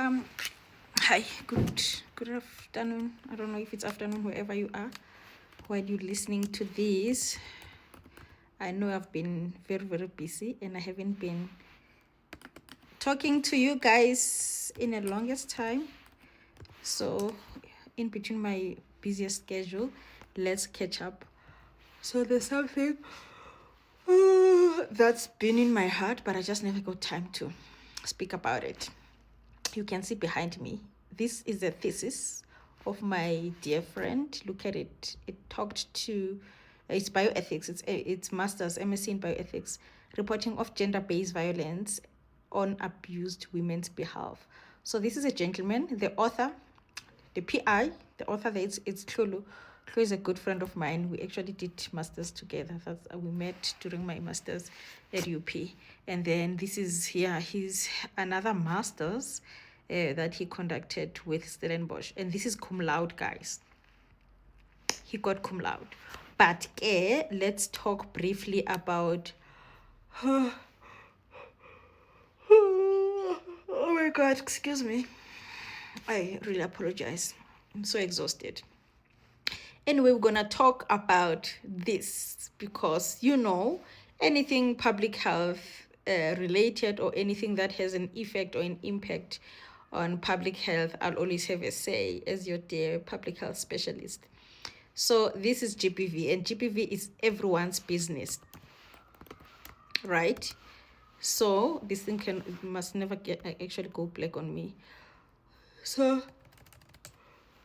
Um, Hi, good afternoon. I don't know if it's afternoon wherever you are while you're listening to this. I know I've been very busy and I haven't been talking to you guys in a longest time. So in between my busiest schedule, let's catch up. So there's something that's been in my heart, but I just never got time to speak about it. You can see behind me. This is a thesis of my dear friend. Look at it. It talked to, it's bioethics. It's master's MSc in bioethics, reporting of gender-based violence on abused women's behalf. So this is a gentleman, the author, the PI, the author. There, it's Tlulu. Tlulu is a good friend of mine. We actually did masters together. We met during my masters at UP. And then this is here. He's another masters that he conducted with Stellenbosch. And this is cum laude, guys. He got cum laude. But let's talk briefly about... oh my God, excuse me. I really apologize. I'm so exhausted. Anyway, we're gonna talk about this because anything public health related or anything that has an effect or an impact on public health, I'll always have a say as your dear public health specialist. So this is GBV, and GBV is everyone's business, right? So this thing must never actually go black on me. So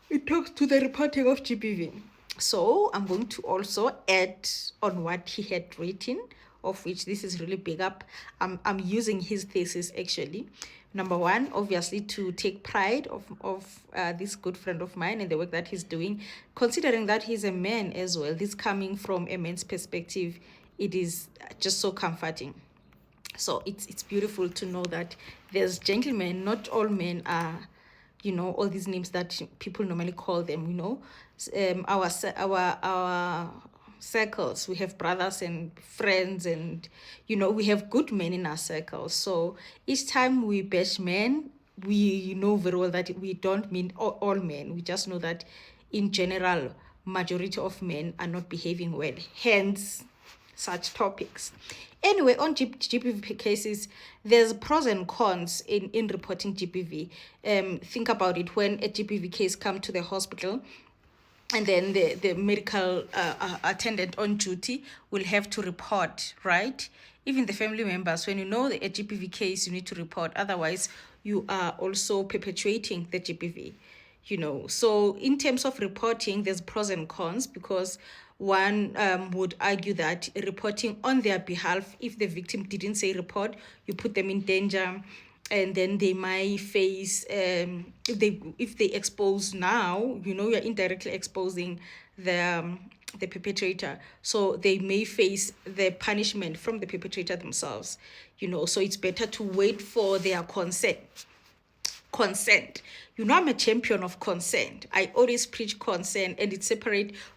it talks to the reporting of GBV. So I'm going to also add on what he had written, of which this is really big up. I'm using his thesis actually. Number one, obviously, to take pride of this good friend of mine and the work that he's doing, considering that he's a man as well. This coming from a man's perspective, it is just so comforting. So it's beautiful to know that there's gentlemen. Not all men are, all these names that people normally call them. Our circles, we have brothers and friends, and we have good men in our circles. So each time we bash men, we know very well that we don't mean all men. We just know that in general, majority of men are not behaving well, hence such topics. Anyway, on GBV cases, there's pros and cons in reporting GBV. Think about it. When a GBV case comes to the hospital, and then the medical attendant on duty will have to report, right? Even the family members, when you know a GBV case, you need to report. Otherwise, you are also perpetuating the GBV. So in terms of reporting, there's pros and cons, because one would argue that reporting on their behalf, if the victim didn't say report, you put them in danger, and then they might face if they expose now, you're indirectly exposing the perpetrator, so they may face the punishment from the perpetrator themselves. So it's better to wait for their consent. I'm a champion of consent. I always preach consent, and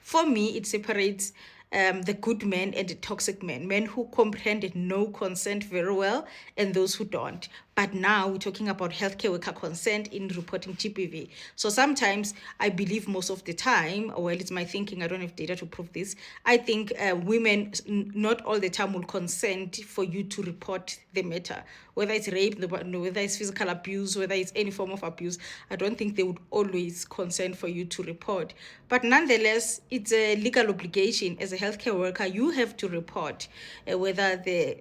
for me it separates the good men and the toxic men who comprehend no consent very well, and those who don't. But now we're talking about healthcare worker consent in reporting GBV. So sometimes, I believe most of the time, well, it's my thinking, I don't have data to prove this, I think women not all the time will consent for you to report the matter, whether it's rape, whether it's physical abuse, whether it's any form of abuse. I don't think they would always consent for you to report. But nonetheless, it's a legal obligation. As a healthcare worker, you have to report whether the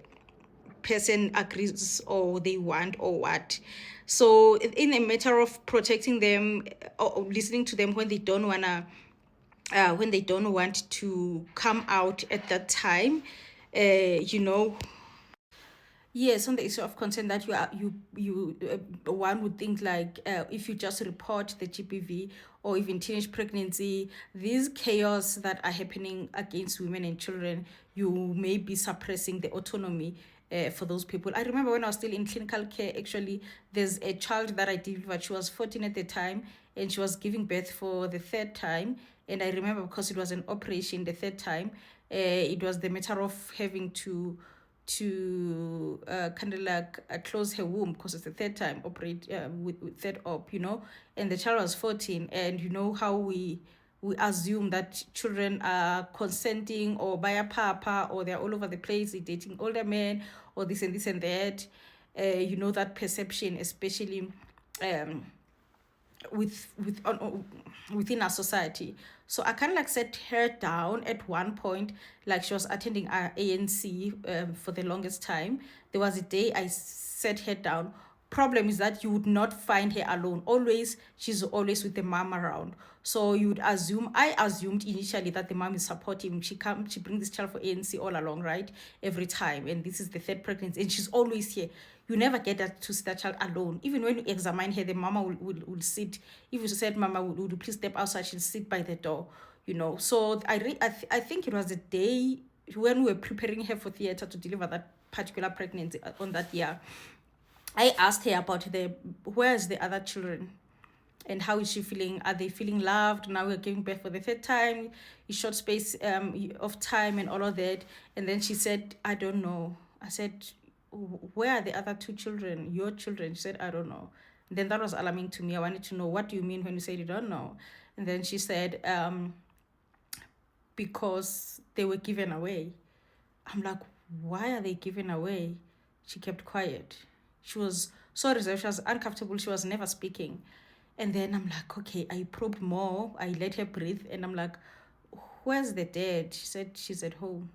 person agrees or they want or what. So in a matter of protecting them or listening to them when they don't want to come out at that time, Yes, on the issue of consent, that one would think like, if you just report the GBV or even teenage pregnancy, these chaos that are happening against women and children, you may be suppressing the autonomy for those people. I remember when I was still in clinical care, actually, there's a child that I delivered. She was 14 at the time, and she was giving birth for the third time. And I remember, because it was an operation the third time, it was the matter of having to kind of like close her womb because it's the third time operate with third op, and the child was 14. And you know how we assume that children are consenting or by a papa, or they're all over the place, they're dating older men, or this and this and that. That perception, especially within our society. So I kind of like set her down at one point, like she was attending our ANC for the longest time. There was a day I set her down. Problem is that you would not find her alone. She's always with the mom around. So I assumed initially that the mom is supporting. She brings this child for ANC all along, right? Every time. And this is the third pregnancy. And she's always here. You never get to see that child alone. Even when you examine her, the mama will sit. If you said, Mama, would you please step outside? She'll sit by the door, So I think it was the day when we were preparing her for theater to deliver that particular pregnancy on that year. I asked her about where's the other children and how is she feeling? Are they feeling loved? Now we're giving birth for the third time, a short space of time and all of that. And then she said, I don't know. I said, where are the other two children, your children? She said, I don't know. And then that was alarming to me. I wanted to know, what do you mean when you say you don't know? And then she said, because they were given away. I'm like, why are they given away? She kept quiet. She was so reserved. She was uncomfortable. She was never speaking. And then I'm like, okay, I probed more. I let her breathe. And I'm like, where's the dad? She said she's at home.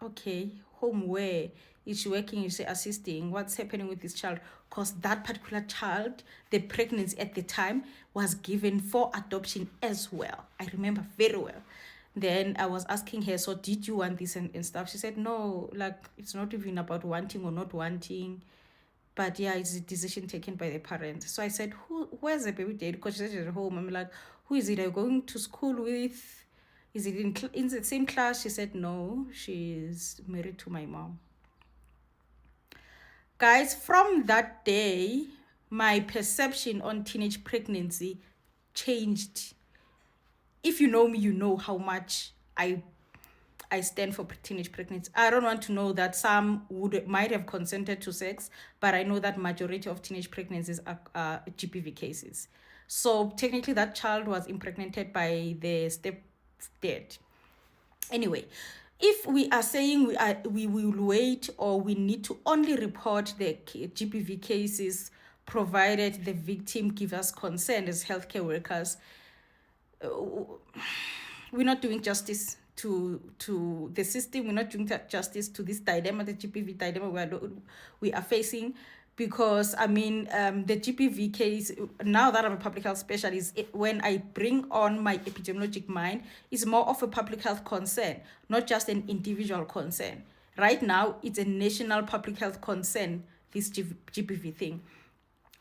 Okay, home where? Is she working? Is she assisting? What's happening with this child? Because that particular child, the pregnancy at the time, was given for adoption as well. I remember very well. Then I was asking her, so did you want this and stuff? She said, no, like it's not even about wanting or not wanting. But yeah, it's a decision taken by the parents. So I said, where's the baby dad? Because she said she's at home. I'm like, who is it? Are you going to school with? Is it in the same class? She said, no, she's married to my mom. Guys, from that day, my perception on teenage pregnancy changed. If you know me, you know how much I stand for teenage pregnancy. I don't want to know that some might have consented to sex, but I know that majority of teenage pregnancies are GBV cases. So technically that child was impregnated by the stepdad. Anyway, if we are saying we will wait, or we need to only report the GBV cases provided the victim gives us consent as healthcare workers, we're not doing justice to the system. We're not doing justice to this dilemma, the GBV dilemma we are facing. Because the GBV case, now that I'm a public health specialist, when I bring on my epidemiologic mind, is more of a public health concern, not just an individual concern. Right now, it's a national public health concern, this GBV thing.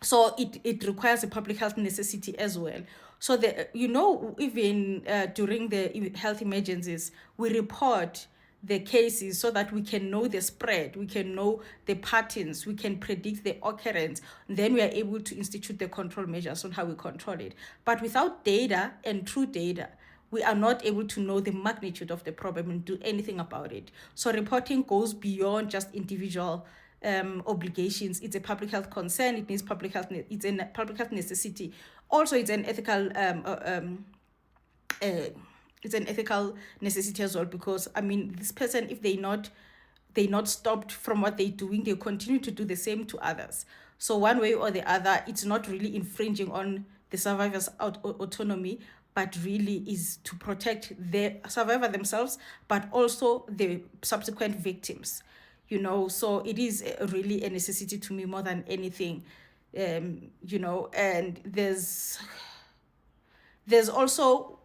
So it requires a public health necessity as well. So even during the health emergencies, we report the cases so that we can know the spread, we can know the patterns, we can predict the occurrence. Then we are able to institute the control measures on how we control it. But without data and true data, we are not able to know the magnitude of the problem and do anything about it. So reporting goes beyond just individual obligations. It's a public health concern. It needs public health. It's a public health necessity. Also, it's an ethical necessity as well, because this person, if they not stopped from what they're doing, they continue to do the same to others. So one way or the other, it's not really infringing on the survivor's autonomy, but really is to protect the survivor themselves, but also the subsequent victims. So it is really a necessity to me more than anything. And there's also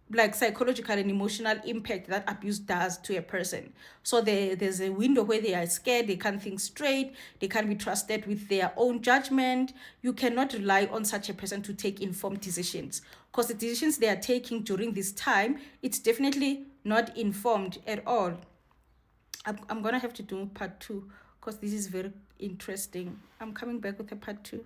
like psychological and emotional impact that abuse does to a person. So there's a window where they are scared, they can't think straight, they can't be trusted with their own judgment. You cannot rely on such a person to take informed decisions, because the decisions they are taking during this time, it's definitely not informed at all. I'm gonna have to do part 2, because this is very interesting. I'm coming back with a part 2.